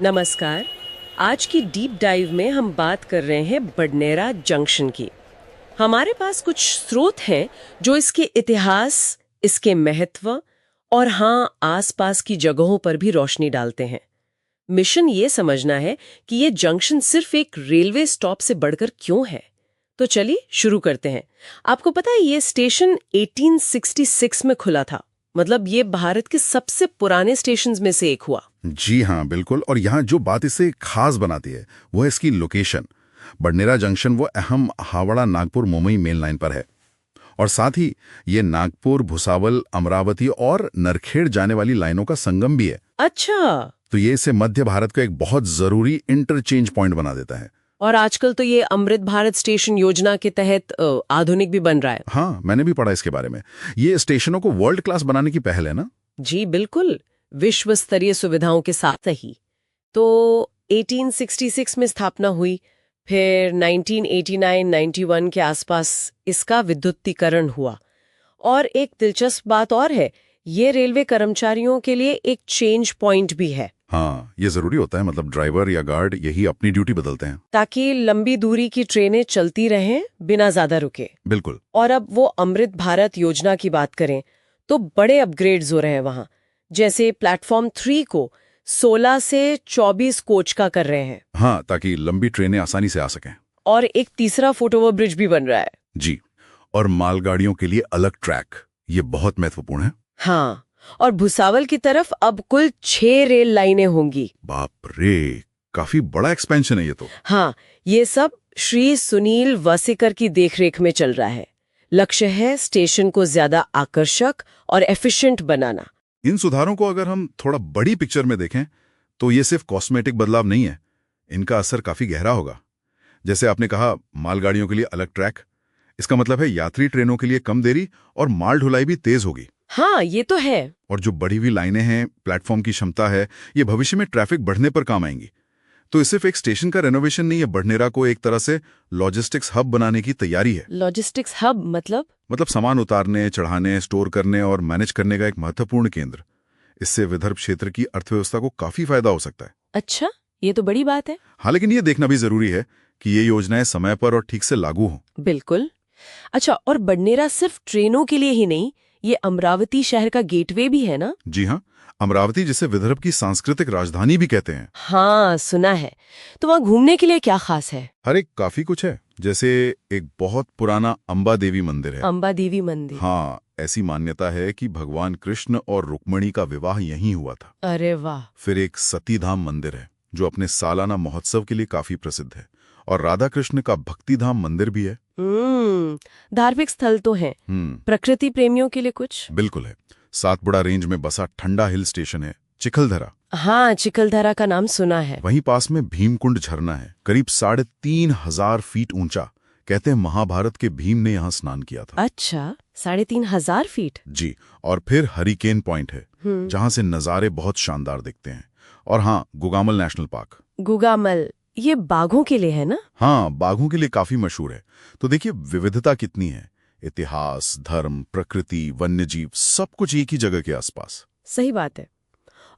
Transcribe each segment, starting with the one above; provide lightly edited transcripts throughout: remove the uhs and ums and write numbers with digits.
नमस्कार। आज की डीप डाइव में हम बात कर रहे हैं बडनेरा जंक्शन की। हमारे पास कुछ स्रोत हैं जो इसके इतिहास, इसके महत्व और हाँ, आसपास की जगहों पर भी रोशनी डालते हैं। मिशन ये समझना है कि ये जंक्शन सिर्फ एक रेलवे स्टॉप से बढ़कर क्यों है। तो चलिए शुरू करते हैं। आपको पता है ये स्टेशन 1866 में खुला था। मतलब ये भारत के सबसे पुराने स्टेशंस में से एक हुआ। जी हाँ, बिल्कुल। और यहाँ जो बात इसे खास बनाती है वो है इसकी लोकेशन। बडनेरा जंक्शन वो अहम हावड़ा नागपुर मुंबई मेन लाइन पर है, और साथ ही ये नागपुर, भुसावल, अमरावती और नरखेड़ जाने वाली लाइनों का संगम भी है। अच्छा। तो ये इसे मध्य भारत का एक बहुत जरूरी इंटरचेंज पॉइंट बना देता है। और आजकल तो ये अमृत भारत स्टेशन योजना के तहत आधुनिक भी बन रहा है। हाँ, मैंने भी पढ़ा इसके बारे में। ये स्टेशनों को वर्ल्ड क्लास बनाने की पहल है ना। जी बिल्कुल, विश्व स्तरीय सुविधाओं के साथ ही। तो 1866 में स्थापना हुई, फिर 1989-91 के आसपास इसका विद्युतीकरण हुआ। और एक दिलचस्प बात और है, ये रेलवे कर्मचारियों के लिए एक चेंज पॉइंट भी है। हाँ, ये जरूरी होता है। मतलब ड्राइवर या गार्ड यही अपनी ड्यूटी बदलते हैं ताकि लंबी दूरी की ट्रेनें चलती रहें बिना ज्यादा रुके। बिल्कुल। और अब वो अमृत भारत योजना की बात करें तो बड़े अपग्रेड्स हो रहे हैं वहां। जैसे प्लेटफॉर्म 3 को 16 से 24 कोच का कर रहे हैं। हाँ, ताकि लंबी ट्रेनें आसानी से आ सकें। और एक तीसरा फुटओवर ब्रिज भी बन रहा है। जी। और मालगाड़ियों के लिए अलग ट्रैक, ये बहुत महत्वपूर्ण है। हाँ, और भुसावल की तरफ अब कुल 6 रेल लाइनें होंगी। बाप रे, काफी बड़ा एक्सपेंशन है ये तो। हाँ, ये सब श्री सुनील वासेकर की देखरेख में चल रहा है। लक्ष्य है स्टेशन को ज्यादा आकर्षक और एफिशिएंट बनाना। इन सुधारों को अगर हम थोड़ा बड़ी पिक्चर में देखें तो ये सिर्फ कॉस्मेटिक बदलाव नहीं है, इनका असर काफी गहरा होगा। जैसे आपने कहा, मालगाड़ियों के लिए अलग ट्रैक, इसका मतलब है यात्री ट्रेनों के लिए कम देरी और माल ढुलाई भी तेज होगी। हाँ, ये तो है। और जो बढ़ी हुई लाइनें हैं, प्लेटफॉर्म की क्षमता है, ये भविष्य में ट्रैफिक बढ़ने पर काम आएंगी। तो ये सिर्फ एक स्टेशन का रेनोवेशन नहीं है, बडनेरा को एक तरह से लॉजिस्टिक्स हब बनाने की तैयारी है। लॉजिस्टिक्स हब मतलब सामान उतारने, चढ़ाने, स्टोर करने और मैनेज करने का एक महत्वपूर्ण केंद्र। इससे विदर्भ क्षेत्र की अर्थव्यवस्था को काफी फायदा हो सकता है। अच्छा, ये तो बड़ी बात है। हाँ, लेकिन ये देखना भी जरूरी है कि ये योजनाएं समय पर और ठीक से लागू हों। बिल्कुल। अच्छा, और बडनेरा सिर्फ ट्रेनों के लिए ही नहीं, ये अमरावती शहर का गेटवे भी है ना? जी हाँ, अमरावती जिसे विदर्भ की सांस्कृतिक राजधानी भी कहते हैं। हाँ, सुना है। तो वहाँ घूमने के लिए क्या खास है? हर एक काफी कुछ है। जैसे एक बहुत पुराना अंबा देवी मंदिर है। अंबा देवी मंदिर? हाँ, ऐसी मान्यता है कि भगवान कृष्ण और रुक्मणी का विवाह यहीं हुआ था। अरे वाह। फिर एक सतीधाम मंदिर है जो अपने सालाना महोत्सव के लिए काफी प्रसिद्ध है। और राधा कृष्ण का भक्तिधाम मंदिर भी है। धार्मिक स्थल तो है। प्रकृति प्रेमियों के लिए कुछ? बिल्कुल है। सातपुड़ा रेंज में बसा ठंडा हिल स्टेशन है चिखलदरा। हाँ, चिखलदरा का नाम सुना है। वहीं पास में भीमकुंड झरना है, करीब 3,500 फीट ऊंचा। कहते हैं महाभारत के भीम ने यहाँ स्नान किया था। अच्छा, 3,500 फीट? जी। और फिर हरिकेन पॉइंट है जहाँ से नज़ारे बहुत शानदार दिखते हैं। और हाँ, गुगामल नेशनल पार्क। गुगामल, ये बाघों के लिए है ना? हाँ, बाघों के लिए काफी मशहूर है। तो देखिए विविधता कितनी है। इतिहास, धर्म, प्रकृति, वन्यजीव, सब कुछ एक ही जगह के आसपास। सही बात है।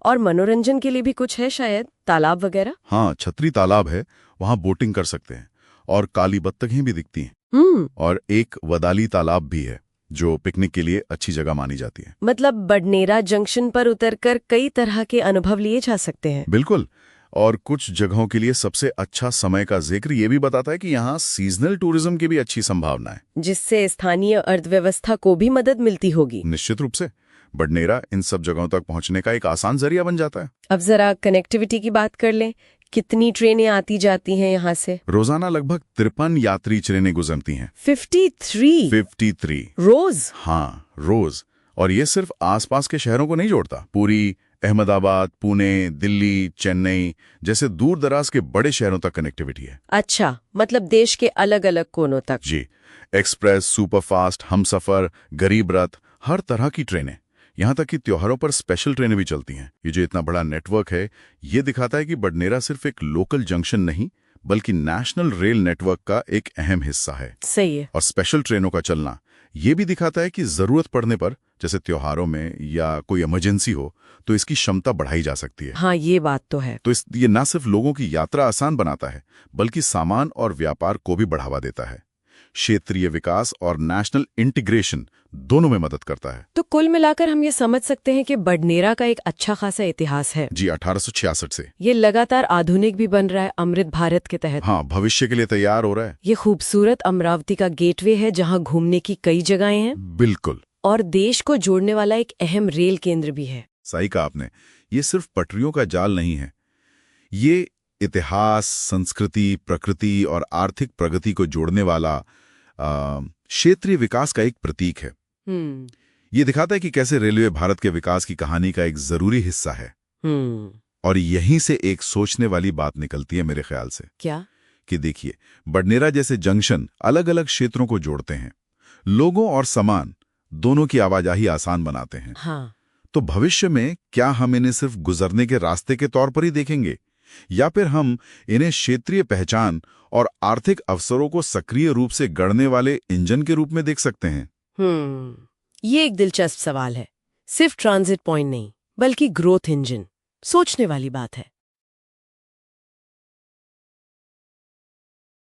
और मनोरंजन के लिए भी कुछ है शायद, तालाब वगैरह? हाँ, छतरी तालाब है, वहाँ बोटिंग कर सकते हैं। और काली बत्तखें भी दिखती हैं। और एक वदाली तालाब भी है जो पिकनिक के लिए अच्छी जगह मानी जाती है। मतलब बडनेरा जंक्शन पर उतरकर कई तरह के अनुभव लिए जा सकते हैं। बिल्कुल। और कुछ जगहों के लिए सबसे अच्छा समय का जिक्र ये भी बताता है कि यहाँ सीजनल टूरिज्म की भी अच्छी संभावना है, जिससे स्थानीय अर्थव्यवस्था को भी मदद मिलती होगी। निश्चित रूप से। बडनेरा इन सब जगहों तक पहुंचने का एक आसान जरिया बन जाता है। अब जरा कनेक्टिविटी की बात कर लें। कितनी ट्रेनें आती जाती हैं यहाँ से? रोजाना लगभग 53 यात्री ट्रेनें गुजरती हैं। 53 रोज? हाँ, रोज। और ये सिर्फ आसपास के शहरों को नहीं जोड़ता, पूरी अहमदाबाद, पुणे, दिल्ली, चेन्नई जैसे दूर दराज के बड़े शहरों तक कनेक्टिविटी है। अच्छा, मतलब देश के अलग अलग कोनों तक? जी। एक्सप्रेस, सुपरफास्ट, हमसफर, गरीब रथ, हर तरह की ट्रेनें। यहाँ तक कि त्योहारों पर स्पेशल ट्रेनें भी चलती हैं। ये जो इतना बड़ा नेटवर्क है, ये दिखाता है कि बडनेरा सिर्फ एक लोकल जंक्शन नहीं बल्कि नेशनल रेल नेटवर्क का एक अहम हिस्सा है। सही है। और स्पेशल ट्रेनों का चलना ये भी दिखाता है कि जरूरत पड़ने पर जैसे त्योहारों में या कोई इमरजेंसी हो तो इसकी क्षमता बढ़ाई जा सकती है। हाँ, ये बात तो है। तो ये न सिर्फ लोगों की यात्रा आसान बनाता है बल्कि सामान और व्यापार को भी बढ़ावा देता है। क्षेत्रीय विकास और नेशनल इंटीग्रेशन दोनों में मदद करता है। तो कुल मिलाकर हम ये समझ सकते हैं कि बडनेरा का एक अच्छा खासा इतिहास है। जी, 1866 से ये लगातार आधुनिक भी बन रहा है अमृत भारत के तहत। हाँ, भविष्य के लिए तैयार हो रहा है। ये खूबसूरत अमरावती का गेटवे है जहाँ घूमने की कई जगहें हैं। बिल्कुल। और देश को जोड़ने वाला एक अहम रेल केंद्र भी है। सही कहा आपने। ये सिर्फ पटरियों का जाल नहीं है, ये इतिहास, संस्कृति, प्रकृति और आर्थिक प्रगति को जोड़ने वाला क्षेत्रीय विकास का एक प्रतीक है। ये दिखाता है कि कैसे रेलवे भारत के विकास की कहानी का एक जरूरी हिस्सा है। और यहीं से एक सोचने वाली बात निकलती है मेरे ख्याल से। क्या? कि देखिए, बडनेरा जैसे जंक्शन अलग अलग क्षेत्रों को जोड़ते हैं, लोगों और सामान दोनों की आवाजाही आसान बनाते हैं। हाँ। तो भविष्य में क्या हम इन्हें सिर्फ गुजरने के रास्ते के तौर पर ही देखेंगे या फिर हम इन्हें क्षेत्रीय पहचान और आर्थिक अवसरों को सक्रिय रूप से गढ़ने वाले इंजन के रूप में देख सकते हैं? ये एक दिलचस्प सवाल है। सिर्फ ट्रांजिट पॉइंट नहीं, बल्कि ग्रोथ इंजन। सोचने वाली बात है।